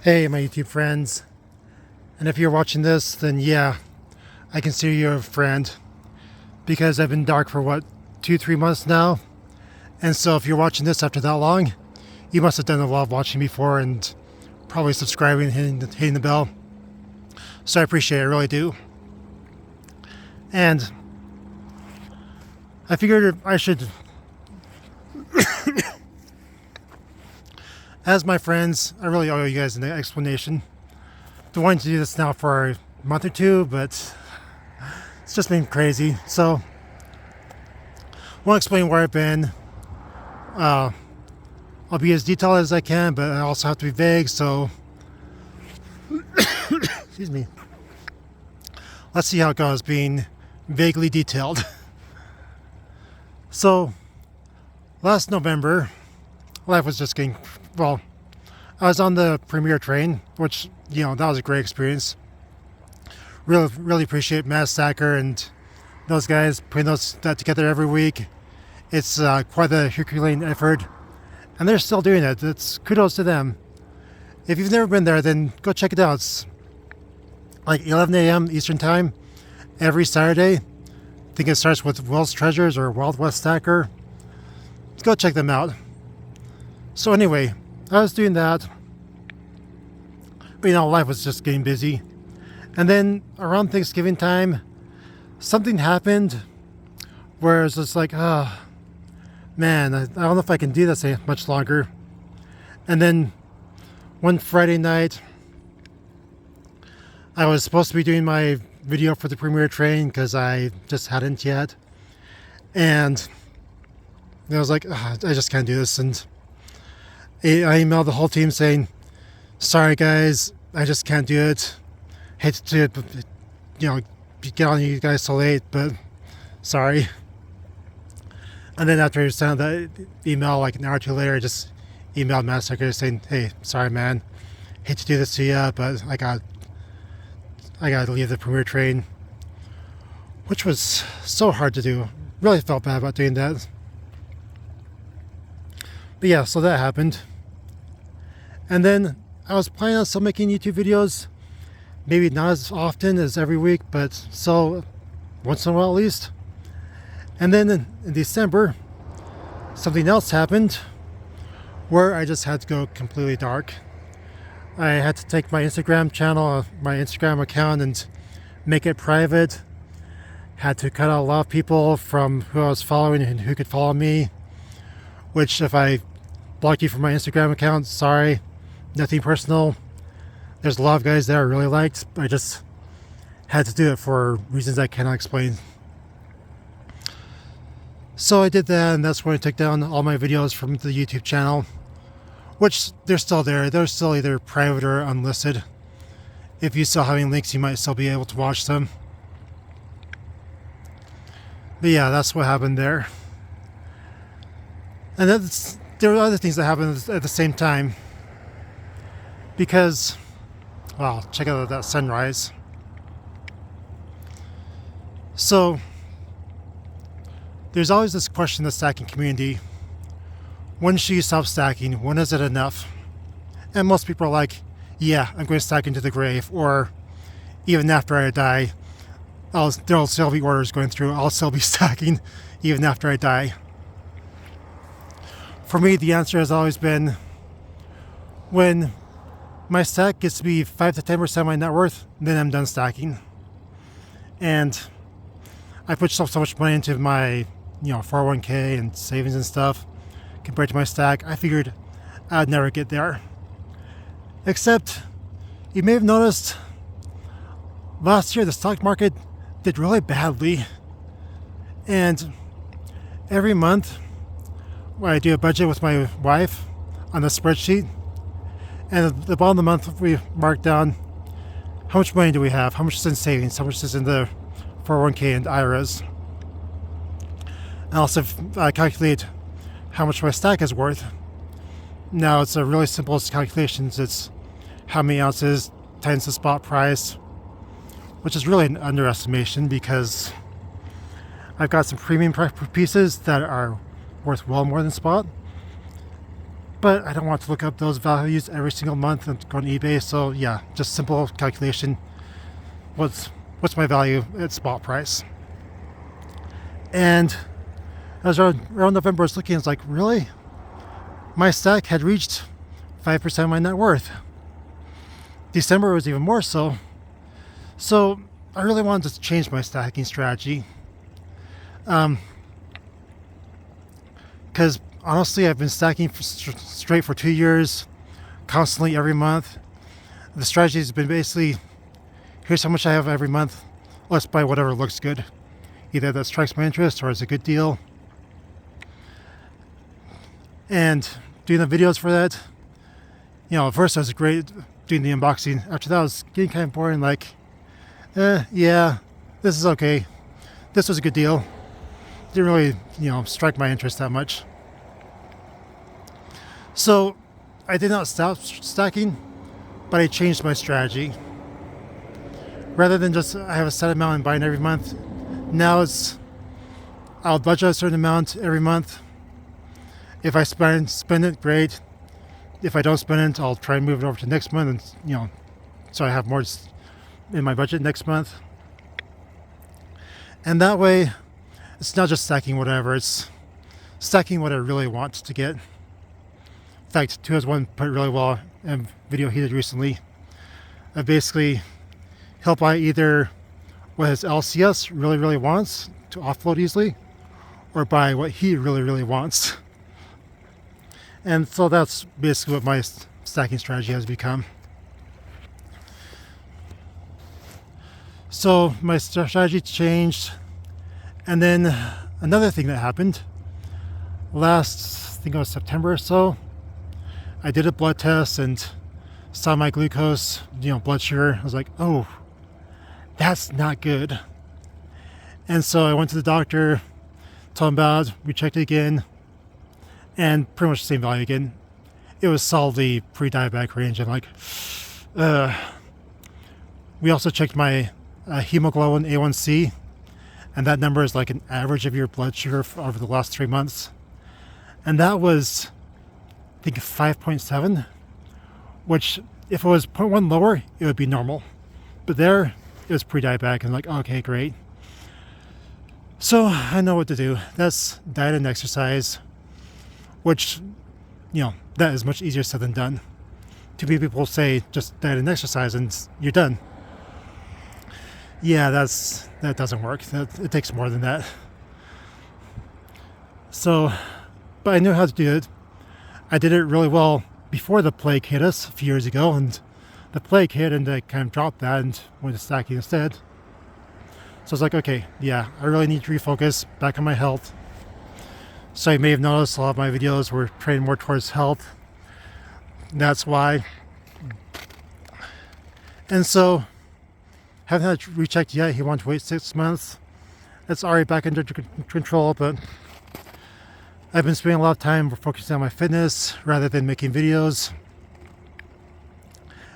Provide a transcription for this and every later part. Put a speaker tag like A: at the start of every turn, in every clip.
A: Hey, my YouTube friends. And if you're watching this, then yeah, I consider you a friend. Because I've been dark for what, 2-3 months now? And so if you're watching this after that long, you must have done a lot of watching before and probably subscribing and hitting the bell. So I appreciate it, I really do. And I figured I should, as my friends, I really owe you guys an explanation. Been wanting to do this now for a month or two, but it's just been crazy. So I want to explain where I've been. I'll be as detailed as I can, but I also have to be vague, so excuse me. Let's see how it goes being vaguely detailed. So last November, life was just getting, well, I was on the Premier train, which, you know, that was a great experience. Really appreciate Matt Stacker and those guys putting that together every week. It's quite the Herculean effort, and they're still doing it. It's kudos to them. If you've never been there, then go check it out. It's like 11 a.m. Eastern Time every Saturday. I think it starts with Will's Treasures or Wild West Stacker. Go check them out. So anyway, I was doing that. But you know, life was just getting busy. And then around Thanksgiving time, something happened where it's just like, man, I don't know if I can do this much longer. And then one Friday night, I was supposed to be doing my video for the Premier train because I just hadn't yet. And I was like, I just can't do this. And I emailed the whole team saying, sorry guys, I just can't do it. Hate to, you know, get on you guys so late, but sorry. And then after I sent that email, like an hour or two later, I just emailed Matt Secretary saying, hey, sorry man, hate to do this to you, but I got to leave the Premier train, which was so hard to do. Really felt bad about doing that. But yeah, so that happened. And then I was planning on still making YouTube videos, maybe not as often as every week, but so once in a while at least. And then in December, something else happened where I just had to go completely dark. I had to take my Instagram channel, my Instagram account, and make it private. Had to cut out a lot of people from who I was following and who could follow me. Which, if I blocked you from my Instagram account, sorry, nothing personal. There's a lot of guys that I really liked, but I just had to do it for reasons I cannot explain. So I did that, and that's when I took down all my videos from the YouTube channel. Which, they're still there. They're still either private or unlisted. If you still have any links, you might still be able to watch them. But yeah, that's what happened there. And there were other things that happened at the same time. Because, wow, check out that sunrise. So, there's always this question in the stacking community. When should you stop stacking? When is it enough? And most people are like, yeah, I'm going to stack into the grave. Or even after I die, there'll still be orders going through. I'll still be stacking even after I die. For me, the answer has always been, when my stack gets to be 5 to 10% of my net worth, then I'm done stacking. And I put so much money into my 401k and savings and stuff compared to my stack, I figured I'd never get there. Except, you may have noticed, last year the stock market did really badly. And every month, I do a budget with my wife on a spreadsheet. And at the bottom of the month, we mark down how much money do we have, how much is in savings, how much is in the 401k and IRAs. And also calculate how much my stack is worth. Now, it's a really simple calculations. It's how many ounces times the spot price, which is really an underestimation because I've got some premium pieces that are worth well more than spot. but I don't want to look up those values every single month and go on eBay. So yeah, just simple calculation. What's my value at spot price? And as around November, I was looking, it's like, really? My stack had reached 5% of my net worth. December was even more so. So I really wanted to change my stacking strategy. Because honestly, I've been stacking straight for 2 years, constantly every month. The strategy has been basically, here's how much I have every month. Let's buy whatever looks good. Either that strikes my interest or is a good deal. And doing the videos for that, at first it was great doing the unboxing. After that, it was getting kind of boring. Like, yeah, this is okay. This was a good deal. Didn't really, strike my interest that much. So I did not stop stacking, but I changed my strategy. Rather than just I have a set amount and buying every month, now I'll budget a certain amount every month. If I spend it, great. If I don't spend it, I'll try and move it over to next month, and so I have more in my budget next month. And that way, it's not just stacking whatever, it's stacking what I really want to get. In fact, 2 has one put really well in video he did recently. I basically he'll buy either what his LCS really wants to offload easily, or buy what he really wants. And so that's basically what my stacking strategy has become. So my strategy changed. And then another thing that happened last, I think it was September or so, I did a blood test and saw my glucose, blood sugar. I was like, oh, that's not good. And so I went to the doctor, told him about it, we checked it again, and pretty much the same value again. It was solidly pre-diabetic range. I'm like, we also checked my hemoglobin A1C, and that number is like an average of your blood sugar over the last 3 months. And that was, I think, 5.7, which if it was 0.1 lower, it would be normal. But there, it was pre-diabetic, and I'm like, okay, great. So I know what to do. That's diet and exercise, which, that is much easier said than done. Too many people say just diet and exercise and you're done. Yeah, that doesn't work. It takes more than that. So, but I knew how to do it. I did it really well before the plague hit us a few years ago, and the plague hit and I kind of dropped that and went to stacking instead. So I was like, okay, yeah, I really need to refocus back on my health. So you may have noticed a lot of my videos were trained more towards health. That's why. And so, haven't had it rechecked yet. He wanted to wait 6 months. It's already back under control, but I've been spending a lot of time focusing on my fitness rather than making videos.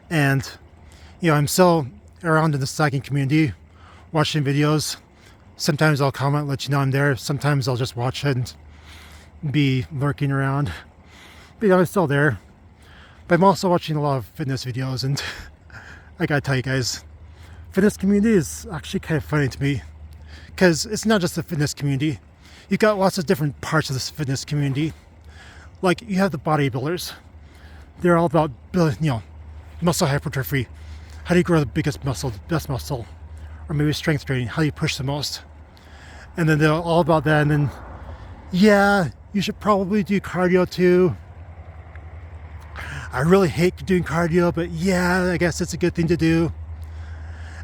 A: And, I'm still around in the stacking community, watching videos. Sometimes I'll comment, let you know I'm there. Sometimes I'll just watch it and be lurking around. But I'm still there. But I'm also watching a lot of fitness videos, and I gotta tell you guys, fitness community is actually kind of funny to me, because it's not just the fitness community. You've got lots of different parts of this fitness community. Like, you have the bodybuilders. They're all about building, muscle hypertrophy. How do you grow the biggest muscle, the best muscle? Or maybe strength training. How do you push the most? And then they're all about that. And then, yeah, you should probably do cardio too. I really hate doing cardio, but yeah, I guess it's a good thing to do.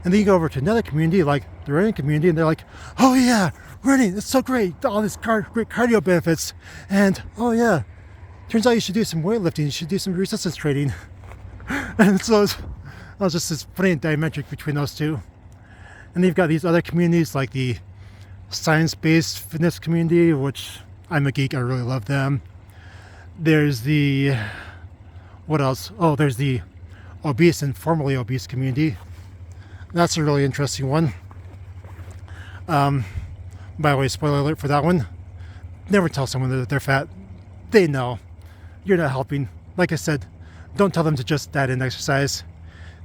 A: And then you go over to another community, like the running community, and they're like, oh yeah, running, it's so great, all these great cardio benefits. And oh yeah, turns out you should do some weightlifting, you should do some resistance training. And so it was just this funny diametric between those two. And then you've got these other communities like the science-based fitness community, which I'm a geek, I really love them. There's the, what else? Oh, there's the obese and formerly obese community. That's a really interesting one. By the way, spoiler alert for that one. Never tell someone that they're fat. They know. you're not helping. Like I said, don't tell them to just diet and exercise.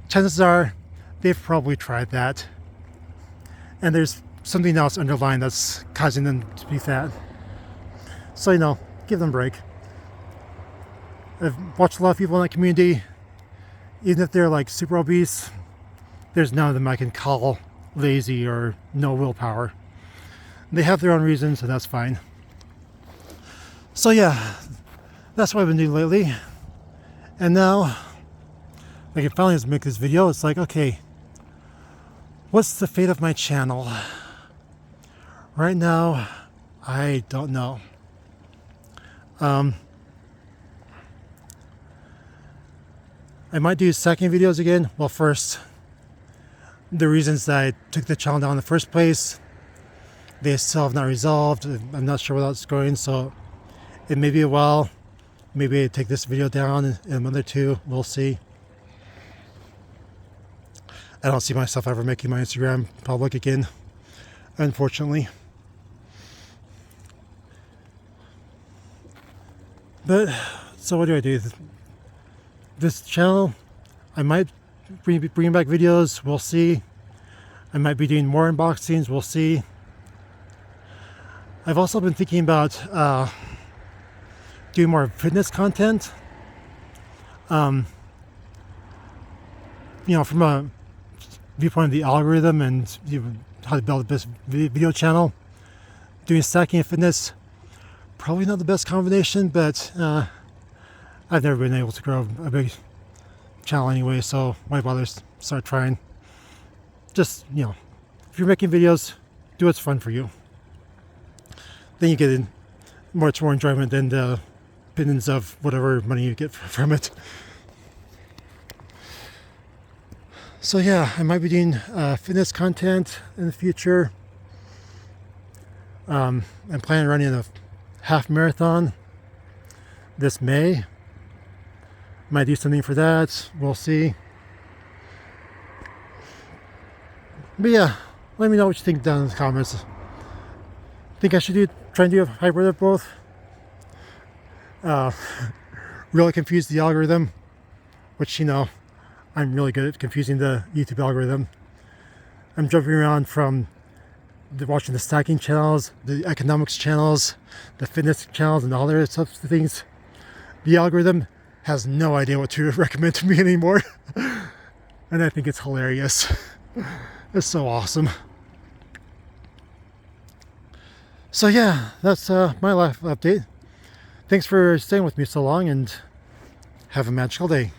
A: Chances are they've probably tried that, and there's something else underlying that's causing them to be fat. So, you know, give them a break. I've watched a lot of people in that community, even if they're like super obese, there's none of them I can call lazy or no willpower. They have their own reasons, and that's fine. So yeah, that's what I've been doing lately. And now, like, I finally just make this video. It's like, okay, what's the fate of my channel? Right now, I don't know. I might do second videos again. Well, first, the reasons that I took the channel down in the first place, they still have not resolved. I'm not sure where that's going, so it may be a while. Maybe I take this video down in a month or two. We'll see. I don't see myself ever making my Instagram public again, unfortunately. But, so what do I do? This channel, I might bring back videos. We'll see. I might be doing more unboxings. We'll see. I've also been thinking about doing more fitness content. You know, from a viewpoint of the algorithm and how to build the best video channel. Doing stacking and fitness, probably not the best combination, but I've never been able to grow a big channel anyway, so why bother start trying? Just, you know, if you're making videos, do what's fun for you. Then you get in much more enjoyment than the opinions of whatever money you get from it. So yeah, I might be doing fitness content in the future. I'm planning on running a half marathon this May. Might do something for that. We'll see. But yeah, let me know what you think down in the comments. Think I should try and do a hybrid of both? Really confuse the algorithm, which, you know, I'm really good at confusing the YouTube algorithm. I'm jumping around from watching the stacking channels, the economics channels, the fitness channels, and all their sorts of things. The algorithm has no idea what to recommend to me anymore. And I think it's hilarious. It's so awesome. So yeah, that's my life update. Thanks for staying with me so long, and have a magical day.